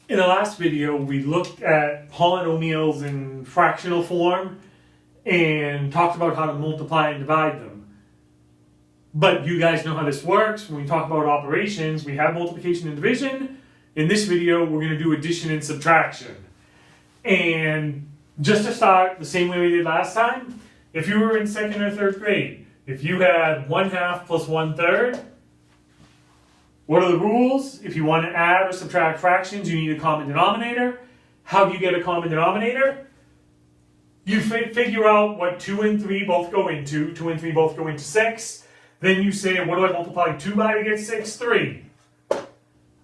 In the last video, we looked at polynomials in fractional form and talked about how to multiply and divide them. But you guys know how this works. When we talk about operations, we have multiplication and division. In this video, we're going to do addition and subtraction. And just to start, the same way we did last time, if you were in second or third grade, if you had 1/2 plus 1/3, what are the rules? If you want to add or subtract fractions, you need a common denominator. How do you get a common denominator? You figure out what 2 and 3 both go into. 2 and 3 both go into 6. Then you say, what do I multiply 2 by to get 6? 3.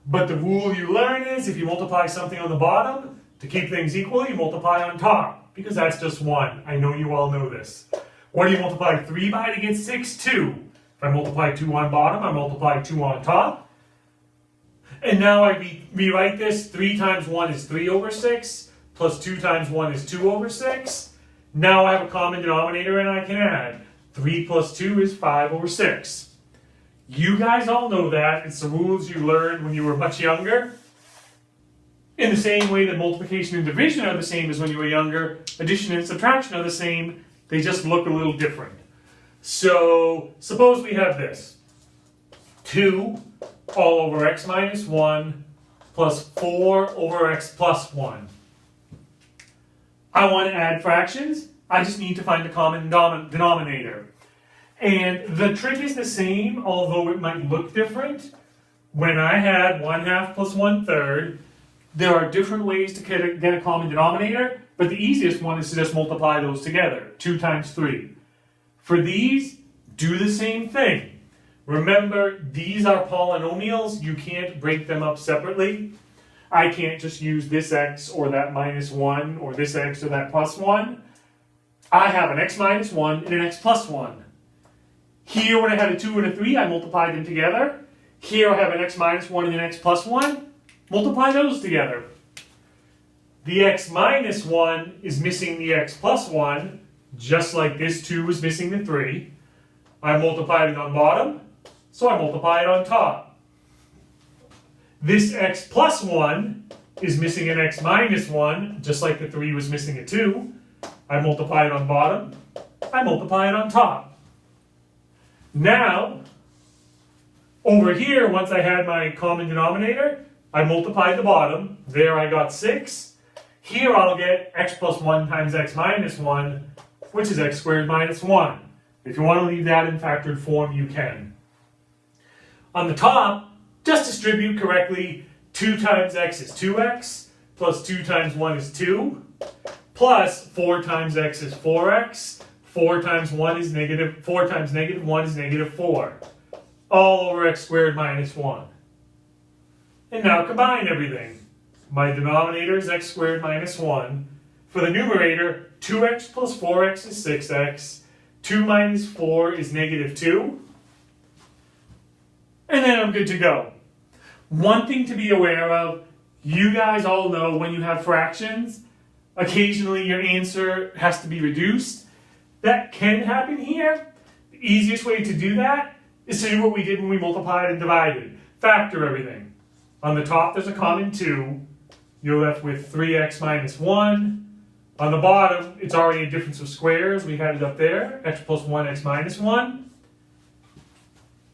But the rule you learn is if you multiply something on the bottom, to keep things equal, you multiply on top, because that's just 1. I know you all know this. What do you multiply 3 by to get 6? 2. If I multiply 2 on bottom, I multiply 2 on top. And now I rewrite this. 3 times 1 is 3 over 6, plus 2 times 1 is 2 over 6. Now I have a common denominator and I can add. 3 plus 2 is 5 over 6. You guys all know that. It's the rules you learned when you were much younger. In the same way that multiplication and division are the same as when you were younger, addition and subtraction are the same. They just look a little different. So suppose we have this. 2 all over x minus 1 plus 4 over x plus 1. I want to add fractions. I just need to find a common denominator. And the trick is the same, although it might look different. When I had 1/2 plus 1/3, there are different ways to get a common denominator, but the easiest one is to just multiply those together. 2 times 3. For these, do the same thing. Remember, these are polynomials. You can't break them up separately. I can't just use this x or that minus 1 or this x or that plus 1. I have an x minus 1 and an x plus 1. Here, when I had a 2 and a 3, I multiplied them together. Here, I have an x minus 1 and an x plus 1. Multiply those together. The x minus 1 is missing the x plus 1, just like this 2 was missing the 3. I multiplied it on bottom, so I multiply it on top. This x plus 1 is missing an x minus 1, just like the 3 was missing a 2. I multiply it on bottom, I multiply it on top. Now, over here, once I had my common denominator, I multiplied the bottom. There I got 6. Here I'll get x plus 1 times x minus 1, which is x squared minus 1. If you want to leave that in factored form, you can. On the top, just distribute correctly. 2 times x is 2x, plus 2 times 1 is 2, plus 4 times x is 4x, 4 times 1 is negative, 4 times negative 1 is negative 4. All over x squared minus 1. And now combine everything. My denominator is x squared minus 1. For the numerator, 2x plus 4x is 6x. 2 minus 4 is negative 2. And then I'm good to go. One thing to be aware of, you guys all know when you have fractions, occasionally your answer has to be reduced. That can happen here. The easiest way to do that is to do what we did when we multiplied and divided. Factor everything. On the top there's a common 2. You're left with 3x minus 1. On the bottom, it's already a difference of squares. We had it up there, x plus 1, x minus 1.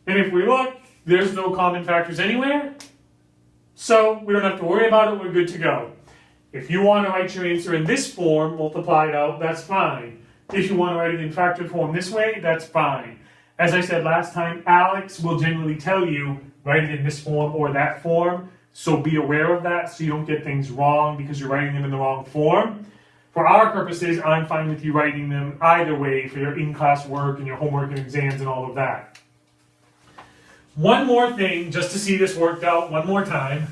And if we look, there's no common factors anywhere. So we don't have to worry about it, we're good to go. If you want to write your answer in this form, multiplied out, that's fine. If you want to write it in factored form this way, that's fine. As I said last time, Alex will generally tell you, write it in this form or that form. So be aware of that so you don't get things wrong because you're writing them in the wrong form. For our purposes, I'm fine with you writing them either way for your in-class work and your homework and exams and all of that. One more thing, just to see this worked out one more time,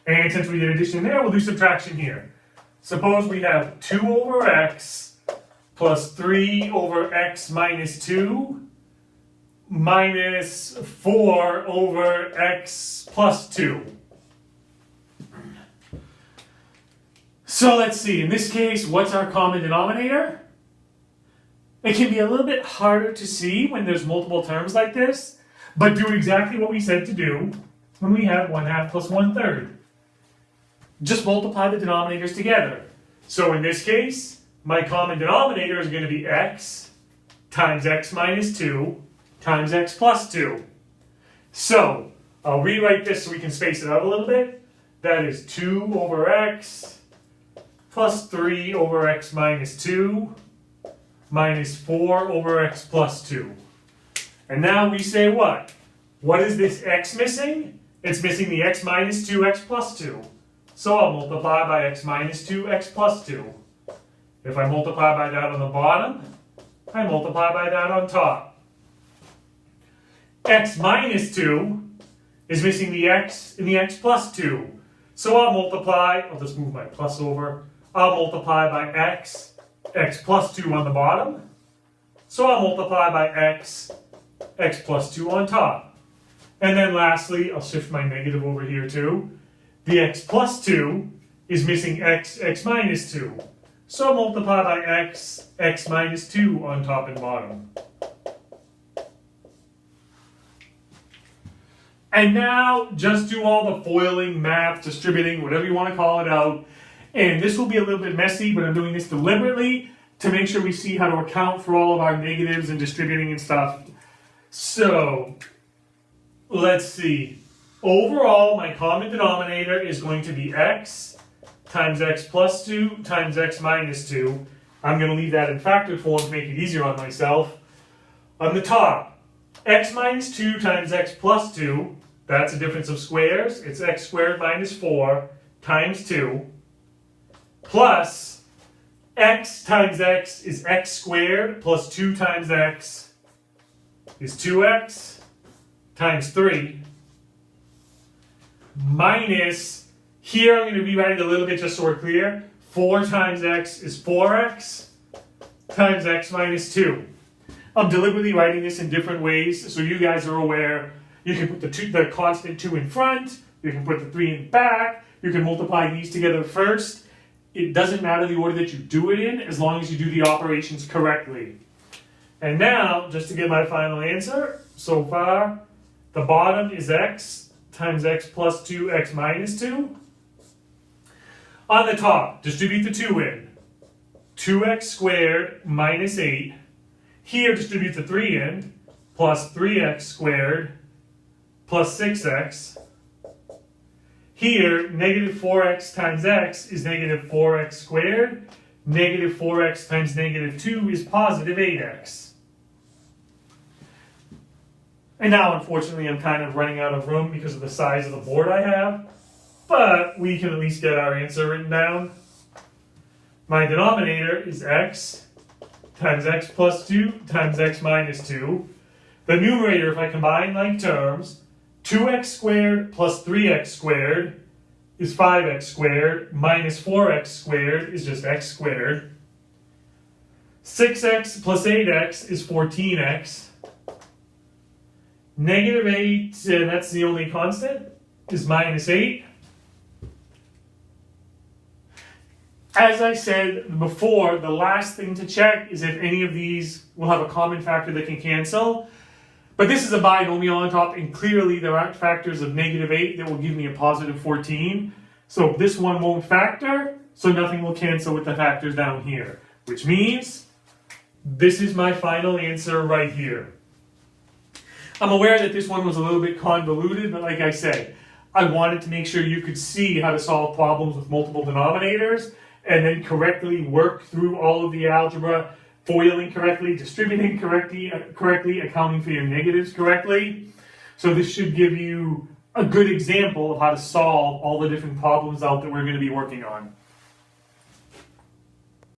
and since we did addition there, we'll do subtraction here. Suppose we have 2 over x plus 3 over x minus 2 minus 4 over x plus 2. So let's see, in this case, what's our common denominator? It can be a little bit harder to see when there's multiple terms like this, but do exactly what we said to do when we have 1/2 plus 1/3. just multiply the denominators together. So in this case, my common denominator is going to be x times x minus 2 times x plus 2. So I'll rewrite this so we can space it out a little bit. That is 2 over x plus 3 over x minus 2 minus 4 over x plus 2. And now we say what? What is this x missing? It's missing the x minus 2, x plus 2. So I'll multiply by x minus 2, x plus 2. If I multiply by that on the bottom, I multiply by that on top. X minus 2 is missing the x and the x plus 2. So I'll multiply, I'll just move my plus over, I'll multiply by x, x plus 2 on the bottom. So I'll multiply by x, x plus 2 on top. And then lastly, I'll shift my negative over here too. The x plus 2 is missing x, x minus 2. So I'll multiply by x, x minus 2 on top and bottom. And now just do all the foiling, math, distributing, whatever you want to call it out. And this will be a little bit messy, but I'm doing this deliberately to make sure we see how to account for all of our negatives and distributing and stuff. So let's see. Overall, my common denominator is going to be x times x plus 2 times x minus 2. I'm going to leave that in factored form to make it easier on myself. On the top, x minus 2 times x plus 2, that's a difference of squares. It's x squared minus 4 times 2, plus x times x is x squared plus 2 times x is 2x times 3, minus, here I'm going to rewrite it a little bit just so we're clear, 4 times x is 4x times x minus 2. I'm deliberately writing this in different ways so you guys are aware. You can put the constant 2 in front, you can put the 3 in back, you can multiply these together first. It doesn't matter the order that you do it in as long as you do the operations correctly. And now, just to get my final answer, so far, the bottom is x times x plus 2, x minus 2. On the top, distribute the 2 in. 2x squared minus 8. Here, distribute the 3 in, plus 3x squared plus 6x. Here, negative 4x times x is negative 4x squared. Negative 4x times negative 2 is positive 8x. And now, unfortunately, I'm kind of running out of room because of the size of the board I have. But we can at least get our answer written down. My denominator is x times x plus 2 times x minus 2. The numerator, if I combine like terms, 2x squared plus 3x squared is 5x squared, minus 4x squared is just x squared. 6x plus 8x is 14x. Negative 8, and that's the only constant, is minus 8. As I said before, the last thing to check is if any of these will have a common factor that can cancel. But this is a binomial on top, and clearly there aren't factors of negative 8 that will give me a positive 14. So this one won't factor, so nothing will cancel with the factors down here. Which means this is my final answer right here. I'm aware that this one was a little bit convoluted, but like I said, I wanted to make sure you could see how to solve problems with multiple denominators and then correctly work through all of the algebra, foiling correctly, distributing correctly, accounting for your negatives correctly. So this should give you a good example of how to solve all the different problems out that we're going to be working on.